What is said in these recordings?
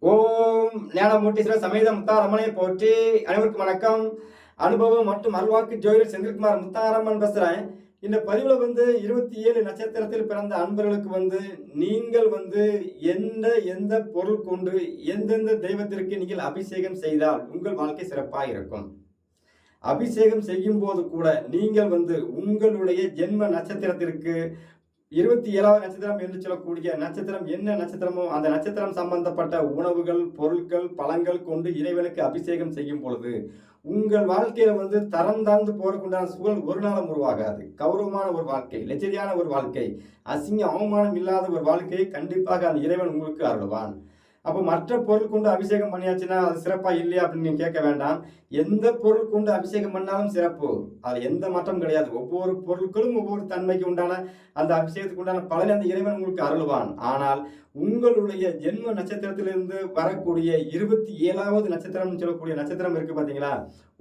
ஓம் ஞானமூர்த்தீஸ்வரர் சமேத முத்தாரம்மனை போற்றி. அனைவருக்கும் வணக்கம். அனுபவம் மற்றும் அல்வாக்கு ஜோதிடர் செந்தில்குமார் முத்தாரம்மன் பேசுறேன். இந்த பதிவுல 27 நட்சத்திரத்தில் பிறந்த அன்பர்களுக்கு நீங்கள் எந்த பொருள் கொண்டு எந்தெந்த தெய்வத்திற்கு நீங்கள் அபிஷேகம் செய்தால் உங்கள் வாழ்க்கை சிறப்பாக இருக்கும். அபிஷேகம் செய்யும் போது கூட நீங்கள் உங்களுடைய ஜென்ம நட்சத்திரத்திற்கு 27வது நட்சத்திரம் என்று சொல்லக்கூடிய நட்சத்திரம் என்ன நட்சத்திரமோ அந்த நட்சத்திரம் சம்பந்தப்பட்ட உணவுகள், பொருட்கள், பழங்கள் கொண்டு இறைவனுக்கு அபிஷேகம் செய்யும் பொழுது உங்கள் வாழ்க்கையில தரம் தாழ்ந்து போறதுக்குண்டான சூழல் ஒரு நாளும் உருவாகாது. கௌரவமான ஒரு வாழ்க்கை, லட்சரியான ஒரு வாழ்க்கை, அசிங்க அவமானம் இல்லாத ஒரு வாழ்க்கையை கண்டிப்பாக அந்த இறைவன் உங்களுக்கு அருள்வான். அப்போ மற்ற பொருள் கொண்டு அபிஷேகம் பண்ணியாச்சுன்னா அது சிறப்பா இல்லையா அப்படின்னு நீங்க கேட்க வேண்டாம். எந்த பொருள் கொண்டு அபிஷேகம் பண்ணாலும் சிறப்பு, அது எந்த மாற்றம் கிடையாது. ஒவ்வொரு பொருட்களும் ஒவ்வொரு தன்மைக்கு உண்டான அந்த அபிஷேகத்துக்கு உண்டான பலனை அந்த இறைவன் உங்களுக்கு அருள்வான். ஆனால் உங்களுடைய ஜென்ம நட்சத்திரத்திலிருந்து வரக்கூடிய 27வது நட்சத்திரம் சொல்லக்கூடிய நட்சத்திரம் இருக்கு பாத்தீங்களா,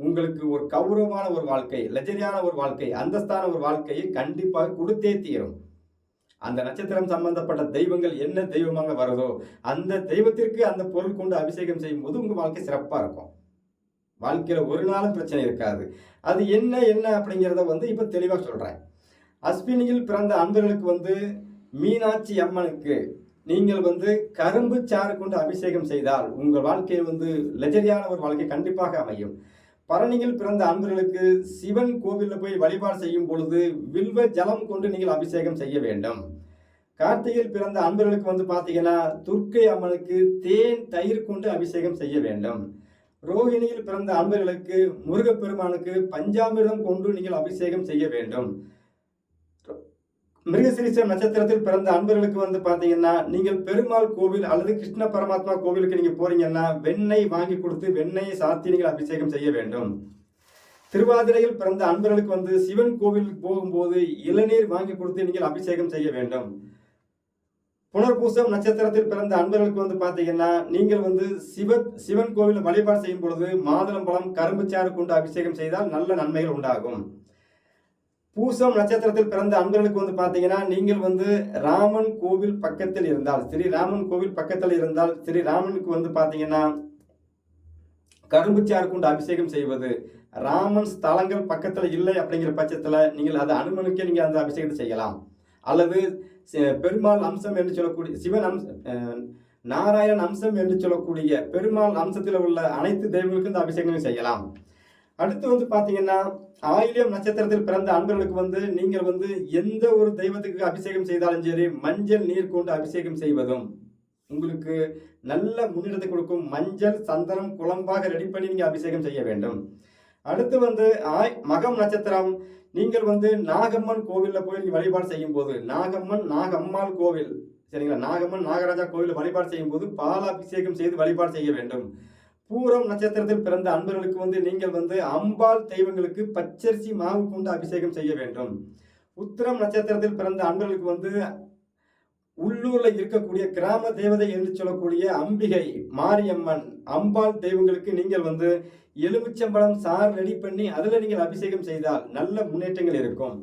உங்களுக்கு ஒரு கௌரவமான ஒரு வாழ்க்கை, லட்சரியான ஒரு வாழ்க்கை, அந்தஸ்தான ஒரு வாழ்க்கையை கண்டிப்பாக கொடுத்தே தீரும். அந்த நட்சத்திரம் சம்பந்தப்பட்ட தெய்வங்கள் என்ன தெய்வமாக வருதோ அந்த தெய்வத்திற்கு அந்த பொருள் கொண்டு அபிஷேகம் செய்யும் போது உங்க வாழ்க்கை சிறப்பா இருக்கும். வாழ்க்கையில ஒரு நாளும் பிரச்சனை இருக்காது. அது என்ன அப்படிங்கிறத இப்ப தெளிவா சொல்றேன். அஸ்வினியில் பிறந்த அன்பர்களுக்கு மீனாட்சி அம்மனுக்கு நீங்கள் கரும்பு சாறு கொண்டு அபிஷேகம் செய்தால் உங்கள் வாழ்க்கை லெஜரியான ஒரு வாழ்க்கை கண்டிப்பாக அமையும். பரணியில் பிறந்த அன்பர்களுக்கு சிவன் கோவிலில் போய் வழிபாடு செய்யும் பொழுது வில்வ ஜலம் கொண்டு நீங்கள் அபிஷேகம் செய்ய வேண்டும். கார்த்திகையில் பிறந்த அன்பர்களுக்கு பார்த்தீங்கன்னா துர்க்கை அம்மனுக்கு தேன் தயிர் கொண்டு அபிஷேகம் செய்ய வேண்டும். ரோஹிணியில் பிறந்த அன்பர்களுக்கு முருகப்பெருமானுக்கு பஞ்சாமிர்தம் கொண்டு நீங்கள் அபிஷேகம் செய்ய வேண்டும். மிருகசீரிஷம் நட்சத்திரத்தில் பிறந்த அன்பர்களுக்கு பார்த்தீங்கன்னா நீங்கள் பெருமாள் கோவில் அல்லது கிருஷ்ண பரமாத்மா கோவிலுக்கு நீங்க போறீங்கன்னா வெண்ணெய் வாங்கி கொடுத்து வெண்ணெயை சாத்தி நீங்கள் அபிஷேகம் செய்ய வேண்டும். திருவாதிரையில் பிறந்த அன்பர்களுக்கு சிவன் கோவிலுக்கு போகும்போது இளநீர் வாங்கி கொடுத்து நீங்கள் அபிஷேகம் செய்ய வேண்டும். புனர்பூசம் நட்சத்திரத்தில் பிறந்த அன்பர்களுக்கு பார்த்தீங்கன்னா நீங்கள் சிவன் கோவில் வழிபாடு செய்யும் பொழுது மாதுளம்பழம் கரும்புச்சாறு கொண்டு அபிஷேகம் செய்தால் நல்ல நன்மைகள் உண்டாகும். பூசம் நட்சத்திரத்தில் பிறந்த அன்பர்களுக்கு பார்த்தீங்கன்னா நீங்கள் ராமன் கோவில் பக்கத்தில் இருந்தால் ஸ்ரீராமன் கோவில் பக்கத்தில் இருந்தால் ஸ்ரீராமனுக்கு பார்த்தீங்கன்னா கரும்புச்சாறு கொண்டு அபிஷேகம் செய்வது. ராமன் ஸ்தலங்கள் பக்கத்தில் இல்லை அப்படிங்கிற பட்சத்தில் நீங்கள் அதை அனுமனுக்கே நீங்கள் அந்த அபிஷேகத்தை செய்யலாம். அல்லது பெருமாள் அம்சம் என்று சொல்லக்கூடிய சிவன் நாராயணன் அம்சம் என்று சொல்லக்கூடிய பெருமாள் அம்சத்தில் உள்ள அனைத்து தெய்வங்களுக்கும் இந்த அபிஷேகம் செய்யலாம். அடுத்து பார்த்தீங்கன்னா ஆயில்யம் நட்சத்திரத்தில் பிறந்த அன்பர்களுக்கு நீங்கள் எந்த ஒரு தெய்வத்துக்கு அபிஷேகம் செய்தாலும் சரி மஞ்சள் நீர் கொண்டு அபிஷேகம் செய்வதும் உங்களுக்கு நல்ல முன்னிடத்தை கொடுக்கும். மஞ்சள் சந்தனம் குழம்பாக ரெடி பண்ணி நீங்க அபிஷேகம் செய்ய வேண்டும். அடுத்து மகம் நட்சத்திரம் நீங்கள் நாகம்மன் கோவில்ல போய் நீங்க வழிபாடு செய்யும் போது நாகம்மாள் கோவில் சரிங்களா, நாகம்மன் நாகராஜா கோவில் வழிபாடு செய்யும் போது பால் அபிஷேகம் செய்து வழிபாடு செய்ய வேண்டும். பூரம் நட்சத்திரத்தில் பிறந்த அன்பர்களுக்கு நீங்கள் அம்பாள் தெய்வங்களுக்கு பச்சரிசி மாவு கொண்டு அபிஷேகம் செய்ய வேண்டும். உத்திரம் நட்சத்திரத்தில் பிறந்த அன்பர்களுக்கு உள்ளூர்ல இருக்கக்கூடிய கிராம தேவதை என்று சொல்லக்கூடிய அம்பிகை மாரியம்மன் அம்பாள் தெய்வங்களுக்கு நீங்கள் எலுமிச்சம்பழம் சாறு ரெடி பண்ணி அதுல நீங்கள் அபிஷேகம் செய்தால் நல்ல முன்னேற்றங்கள் இருக்கும்.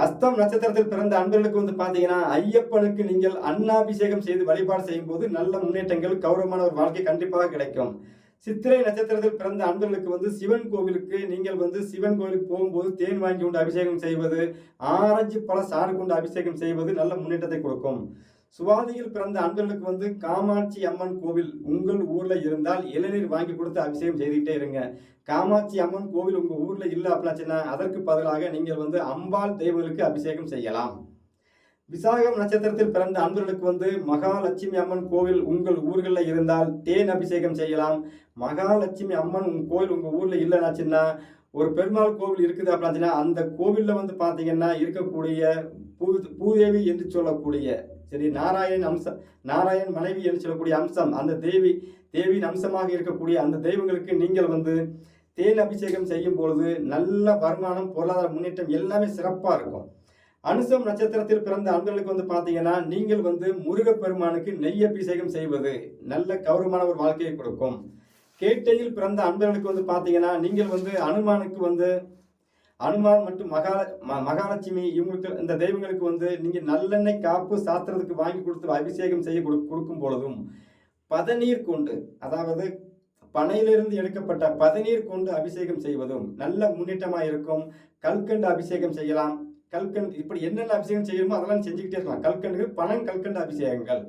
அஸ்தம் நட்சத்திரத்தில் பிறந்த அன்பர்களுக்கு பார்த்தீங்கன்னா ஐயப்பனுக்கு நீங்கள் அன்னாபிஷேகம் செய்து வழிபாடு செய்யும் போது நல்ல முன்னேற்றங்கள் கௌரவமான ஒரு வாழ்க்கை கண்டிப்பாக கிடைக்கும். சித்திரை நட்சத்திரத்தில் பிறந்த அன்பர்களுக்கு சிவன் கோவிலுக்கு நீங்கள் சிவன் கோவிலுக்கு போகும்போது தேன் வாங்கி கொண்டு அபிஷேகம் செய்வது, ஆரஞ்சு பழ சாறு கொண்டு அபிஷேகம் செய்வது நல்ல முன்னேற்றத்தை கொடுக்கும். சுவாதியில் பிறந்த அன்பர்களுக்கு காமாட்சி அம்மன் கோவில் உங்கள் ஊர்ல இருந்தால் இளநீர் வாங்கி கொடுத்து அபிஷேகம் செய்துக்கிட்டே இருங்க. காமாட்சி அம்மன் கோவில் உங்க ஊர்ல இல்லை அப்படின்னா அதற்கு பதிலாக நீங்கள் அம்பாள் தெய்வங்களுக்கு அபிஷேகம் செய்யலாம். விசாகம் நட்சத்திரத்தில் பிறந்த அன்பர்களுக்கு மகாலட்சுமி அம்மன் கோவில் உங்கள் ஊர்களில் இருந்தால் தேன் அபிஷேகம் செய்யலாம். மகாலட்சுமி அம்மன் கோவில் உங்க ஊர்ல இல்லைனாச்சுன்னா ஒரு பெருமாள் கோவில் இருக்குது அப்படின்னா அந்த கோவில்ல பார்த்தீங்கன்னா இருக்கக்கூடிய பூதேவி என்று சொல்லக்கூடிய சரி நாராயண் மனைவி என்று சொல்லக்கூடிய அம்சம் அந்த தேவியின் அம்சமாக இருக்கக்கூடிய அந்த தெய்வங்களுக்கு நீங்கள் தேன் அபிஷேகம் செய்யும் பொழுது நல்ல வருமானம், பொருளாதார முன்னேற்றம் எல்லாமே சிறப்பா இருக்கும். அனுசம் நட்சத்திரத்தில் பிறந்த அன்பர்களுக்கு பார்த்தீங்கன்னா நீங்கள் முருகப்பெருமானுக்கு நெய் அபிஷேகம் செய்வது நல்ல கௌரவமான ஒரு வாழ்க்கையை கொடுக்கும். கேட்டையில் பிறந்த அன்பர்களுக்கு பார்த்தீங்கன்னா நீங்கள் அனுமானுக்கு அனுமான் மற்றும் மகாலட்சுமி இவங்களுக்கு இந்த தெய்வங்களுக்கு வந்து நீங்க நல்லெண்ணெய் காப்பு சாத்திரத்துக்கு வாங்கி கொடுத்து அபிஷேகம் செய்ய கொடுக்கும் பொழுதும் பதநீர் கொண்டு, அதாவது பனையிலிருந்து எடுக்கப்பட்ட பதநீர் கொண்டு அபிஷேகம் செய்வதும் நல்ல முன்னேற்றமா இருக்கும். கல்கண்டு அபிஷேகம் செய்யலாம். கல்கண்டு இப்படி என்னென்ன அபிஷேகம் செய்யணுமோ அதெல்லாம் செஞ்சுக்கிட்டே இருக்கலாம். கல்கண்டுகள் கல்கண்டு அபிஷேகங்கள்.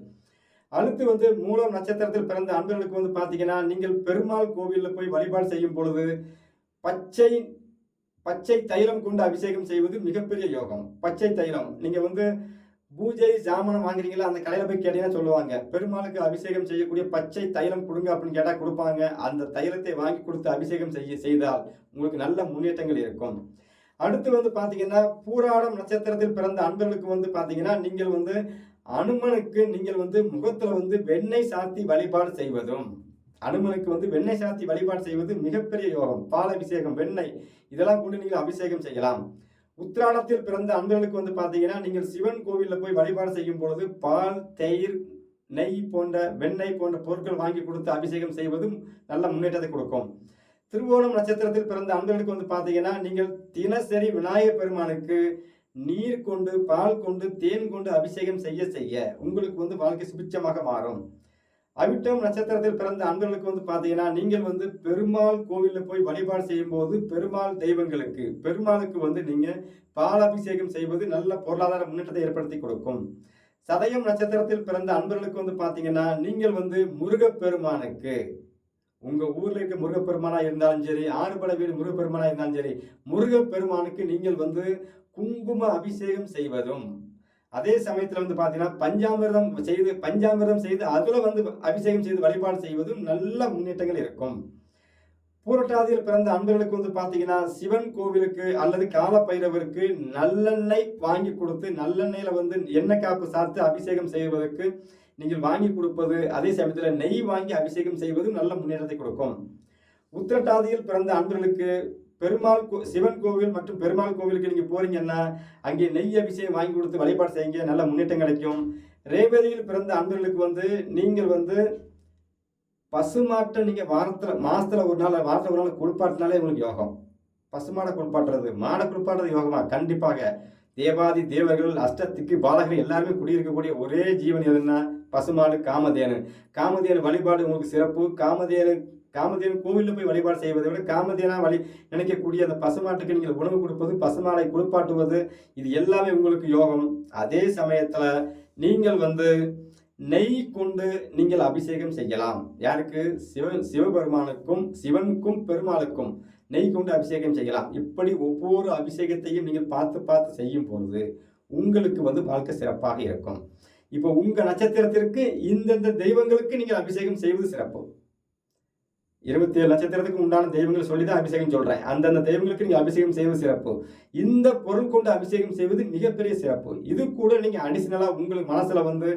அடுத்து வந்து மூலம் நட்சத்திரத்தில் பிறந்த அன்பர்களுக்கு வந்து பார்த்தீங்கன்னா, நீங்கள் பெருமாள் கோவிலில் போய் வழிபாடு செய்யும் பொழுது பச்சை தைலம் கொண்டு அபிஷேகம் செய்வது மிகப்பெரிய யோகம். பச்சை தைலம் நீங்க வந்து பூஜை ஜாமனம் வாங்குறீங்களா, அந்த கடையில் போய் கேட்டீங்கன்னா சொல்லுவாங்க, பெருமாளுக்கு அபிஷேகம் செய்யக்கூடிய பச்சை தைலம் கொடுங்க அப்படின்னு கேட்டால் கொடுப்பாங்க. அந்த தைலத்தை வாங்கி கொடுத்து அபிஷேகம் செய்தால் உங்களுக்கு நல்ல முன்னேற்றங்கள் இருக்கும். அடுத்து வந்து பார்த்தீங்கன்னா, பூராடம் நட்சத்திரத்தில் பிறந்த அன்பர்களுக்கு வந்து பார்த்தீங்கன்னா, நீங்கள் வந்து அனுமனுக்கு நீங்கள் வந்து முகத்தில் வந்து வெண்ணெய் சாத்தி வழிபாடு செய்வதும், அனுமனுக்கு வந்து வெண்ணெய் சாத்தி வழிபாடு செய்வது மிகப்பெரிய யோகம். பால் அபிஷேகம், வெண்ணெய் இதெல்லாம் கொண்டு நீங்கள் அபிஷேகம் செய்யலாம். உத்திராடத்தில் பிறந்த அன்பர்களுக்கு வந்து பார்த்தீங்கன்னா, நீங்கள் சிவன் கோவிலில் போய் வழிபாடு செய்யும் பொழுது பால், தயிர், நெய் போன்ற வெண்ணெய் போன்ற பொருட்கள் வாங்கி கொடுத்து அபிஷேகம் செய்வதும் நல்ல முன்னேற்றத்தை கொடுக்கும். திருவோணம் நட்சத்திரத்தில் பிறந்த அன்பர்களுக்கு வந்து பார்த்தீங்கன்னா, நீங்கள் தினசரி விநாயகர் பெருமானுக்கு நீர் கொண்டு, பால் கொண்டு, தேன் கொண்டு அபிஷேகம் செய்ய உங்களுக்கு வந்து வாழ்க்கை சுபிட்சமாக மாறும். அவிட்டம் நட்சத்திரத்தில் பிறந்த அன்பர்களுக்கு வந்து பார்த்தீங்கன்னா, நீங்கள் வந்து பெருமாள் கோவிலில் போய் வழிபாடு செய்யும் போது பெருமாளுக்கு வந்து நீங்க பால் அபிஷேகம் செய்வது நல்ல பொருளாதார முன்னேற்றத்தை ஏற்படுத்தி கொடுக்கும். சதயம் நட்சத்திரத்தில் பிறந்த அன்பர்களுக்கு வந்து பார்த்தீங்கன்னா, நீங்கள் வந்து முருகப்பெருமானுக்கு உங்க ஊர்ல இருக்க முருகப்பெருமானா இருந்தாலும் சரி, ஆறுபடை வீடு முருகப்பெருமானா இருந்தாலும் சரி, முருகப்பெருமானுக்கு நீங்கள் வந்து குங்கும அபிஷேகம் செய்வதும், அதே சமயத்தில் வந்து பார்த்தீங்கன்னா பஞ்சாமிர்தம் செய்து அதுல வந்து அபிஷேகம் செய்து வழிபாடு செய்வதும் நல்ல முன்னேற்றங்கள் இருக்கும். பூரட்டாதியில் பிறந்த அன்பர்களுக்கு வந்து பார்த்தீங்கன்னா, சிவன் கோவிலுக்கு அல்லது காலபைரவருக்கு நல்லெண்ணெய் வாங்கி கொடுத்து, நல்லெண்ணெயில வந்து எண்ணெய் காப்பு சாத்து அபிஷேகம் செய்வதற்கு நீங்கள் வாங்கி கொடுப்பது, அதே சமயத்தில் நெய் வாங்கி அபிஷேகம் செய்வதும் நல்ல முன்னேற்றத்தை கொடுக்கும். உத்திரட்டாதியில் பிறந்த அன்பர்களுக்கு சிவன் கோவில் மற்றும் பெருமாள் கோவிலுக்கு நீங்க போறீங்கன்னா அங்கே நெய் அபிஷேகம் வாங்கி கொடுத்து வழிபாடு செய்யுங்க, நல்ல முன்னேற்றம் கிடைக்கும். ரேவதியில் பிறந்த அன்பர்களுக்கு வந்து நீங்கள் வந்து பசுமாட்டை நீங்க மாசத்துல ஒரு நாள் குளிப்பாட்டினாலே உங்களுக்கு யோகம். பசுமாடை குளிப்பாட்டுறது, மாடை குளிப்பாட்டுறது யோகமா? கண்டிப்பாக. தேவாதி தேவர்கள், அஷ்டத்திக்கு பாலகர்கள் எல்லாருமே குடியிருக்கக்கூடிய ஒரே ஜீவன் எதுன்னா பசுமாடு, காமதேனு. காமதேனு வழிபாடு உங்களுக்கு சிறப்பு. காமதேனு கோவிலில் போய் வழிபாடு செய்வதை விட காமதேனா நினைக்கக்கூடிய அந்த பசுமாட்டுக்கு நீங்கள் உணவு கொடுப்பது, பசுமாடை குளிப்பாட்டுவது, இது எல்லாமே உங்களுக்கு யோகம். அதே சமயத்துல நீங்கள் வந்து நெய் கொண்டு நீங்கள் அபிஷேகம் செய்யலாம். யாருக்கு? சிவபெருமானுக்கும், சிவனுக்கும் பெருமாளுக்கும் நெய் கொண்டு அபிஷேகம் செய்யலாம். இப்படி ஒவ்வொரு அபிஷேகத்தையும் நீங்கள் பார்த்து செய்யும் பொழுது உங்களுக்கு வந்து வாழ்க்கை சிறப்பாக இருக்கும். இப்போ உங்க நட்சத்திரத்திற்கு இந்தந்த தெய்வங்களுக்கு நீங்கள் அபிஷேகம் செய்வது சிறப்பு. 27 நட்சத்திரத்துக்கு உண்டான தெய்வங்கள் சொல்லிதான் அபிஷேகம் சொல்றேன். அந்தந்த தெய்வங்களுக்கு நீங்க அபிஷேகம் செய்வது சிறப்பு. இந்த பொருள் கொண்டு அபிஷேகம் செய்வது மிகப்பெரிய சிறப்பு. இது கூட நீங்க அடிஷனலா உங்களுக்கு மனசுல வந்து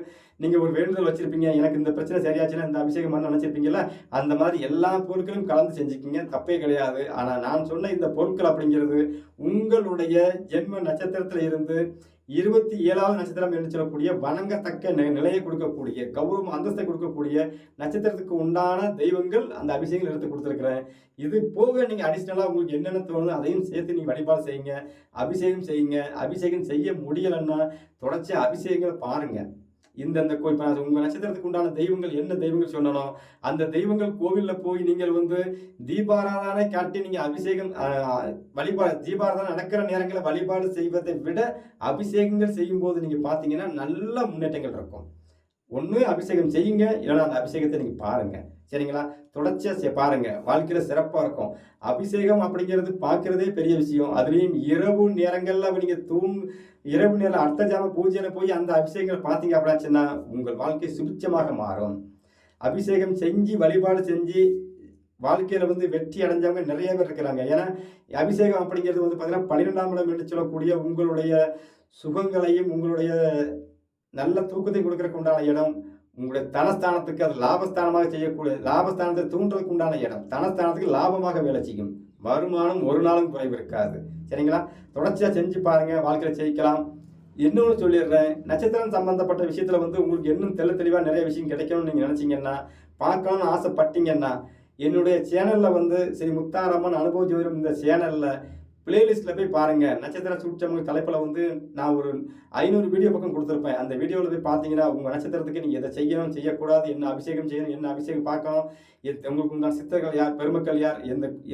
நீங்க ஒரு வேண்டுதல் வச்சிருப்பீங்க, எனக்கு இந்த பிரச்சனை சரியாச்சுன்னா இந்த அபிஷேகம் பண்ண நினைச்சிருப்பீங்கல்ல, அந்த மாதிரி எல்லா பொருட்களும் கலந்து செஞ்சுக்கிங்க, தப்பே கிடையாது. ஆனா நான் சொன்ன இந்த பொருட்கள் அப்படிங்கிறது உங்களுடைய ஜென்ம நட்சத்திரத்துல இருந்து 27வது நட்சத்திரம் என்று சொல்லக்கூடிய வணங்கத்தக்க நிலையை கொடுக்கக்கூடிய, கௌரவம் அந்தஸ்தை கொடுக்கக்கூடிய நட்சத்திரத்துக்கு உண்டான தெய்வங்கள் அந்த அபிஷேகங்கள் எடுத்து கொடுத்துருக்கிறேன். இது போக நீங்க அடிஷனலா உங்களுக்கு என்னென்ன தோணுதோ அதையும் சேர்த்து நீங்க வழிபாடு செய்யுங்க, அபிஷேகம் செய்யுங்க. அபிஷேகம் செய்ய முடியலைன்னா தொடர்ச்சி அபிஷேகங்களை பாருங்க. இந்தந்த உங்க நட்சத்திரத்துக்கு உண்டான தெய்வங்கள் என்ன தெய்வங்கள் சொன்னனோ அந்த தெய்வங்கள் கோவில்ல போய் நீங்கள் வந்து தீபாராதனை காட்டி நீங்க அபிஷேகம் வழிபாடு, தீபாராதனை நடக்கிற நேரங்களில் வழிபாடு செய்வதை விட அபிஷேகங்கள் செய்யும் போது நீங்க பாத்தீங்கன்னா நல்ல முன்னேற்றங்கள் இருக்கும். ஒன்று அபிஷேகம் செய்யுங்க, இல்லைன்னா அந்த அபிஷேகத்தை நீங்க பாருங்க. சரிங்களா? தொடர்ச்சியா பாருங்க, வாழ்க்கையில சிறப்பா இருக்கும். அபிஷேகம் அப்படிங்கிறது பார்க்கறதே பெரிய விஷயம். அதுலேயும் இரவு நேரங்கள்ல நீங்க இரவு நேரம் அர்த்தஜாம பூஜையில போய் அந்த அபிஷேகங்களை பார்த்தீங்க அப்படின்னா உங்கள் வாழ்க்கை சுபிட்சமாக மாறும். அபிஷேகம் செஞ்சு வழிபாடு செஞ்சு வாழ்க்கையில வந்து வெற்றி அடைஞ்சவங்க நிறைய பேர் இருக்கிறாங்க. ஏன்னா அபிஷேகம் அப்படிங்கிறது வந்து பார்த்தீங்கன்னா 12ஆம் இடம் என்று சொல்லக்கூடிய உங்களுடைய சுகங்களையும் உங்களுடைய நல்ல தூக்கத்தையும் கொடுக்கறதுக்கு உண்டான இடம். உங்களுடைய தனஸ்தானத்துக்கு அது லாபஸ்தானமாக செய்யக்கூடிய, லாபஸ்தானத்தை தூண்டுறதுக்கு உண்டான இடம். தனஸ்தானத்துக்கு லாபமாக வேலை செய்யும். வருமானம் ஒரு நாளும் குறைவு இருக்காது. சரிங்களா? தொடர்ச்சியா செஞ்சு பாருங்க, வாழ்க்கையில ஜெயிக்கலாம். இன்னொன்று சொல்லிடுறேன், நட்சத்திரம் சம்பந்தப்பட்ட விஷயத்துல வந்து உங்களுக்கு இன்னும் தெளிவா நிறைய விஷயம் கிடைக்கணும்னு நீங்க நினைச்சீங்கன்னா, பார்க்கணும்னு ஆசைப்பட்டீங்கன்னா என்னுடைய சேனல்ல வந்து ஸ்ரீ முத்தாரம்மன் அனுபவ ஜோதிடம் இந்த சேனல்ல பிளேலிஸ்ட்டில் போய் பாருங்கள். நட்சத்திர சூட்சமங்கள் தலைப்பில் வந்து நான் ஒரு 500 வீடியோ பக்கம் கொடுத்துருப்பேன். அந்த வீடியோவில் போய் பார்த்தீங்கன்னா உங்கள் நட்சத்திரத்துக்கு நீங்கள் எதை செய்யணும், செய்யக்கூடாது, என்ன அபிஷேகம் செய்யணும், என்ன அபிஷேகம் பார்க்கணும், உங்களுக்கு உண்டான சித்தர்கள் யார், பெருமக்கள் யார்,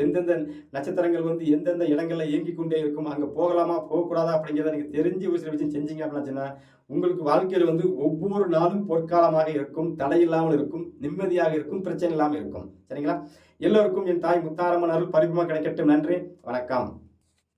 எந்தெந்த நட்சத்திரங்கள் வந்து எந்தெந்த இடங்களில் இயங்கிக் கொண்டே இருக்கும், அங்கே போகலாமா போகக்கூடாதா அப்படிங்கிறத நீங்கள் தெரிஞ்சு ஒரு சில விஷயம் செஞ்சீங்க அப்படின்னா உங்களுக்கு வாழ்க்கையில் வந்து ஒவ்வொரு நாளும் பொற்காலமாக இருக்கும், தடை இல்லாமல் இருக்கும், நிம்மதியாக இருக்கும், பிரச்சனை இல்லாமல் இருக்கும். சரிங்களா? எல்லோருக்கும் என் தாய் முத்தாரம்மன் அருள் பரிபூர்ணமாக கிடைக்கட்டும். நன்றி, வணக்கம்.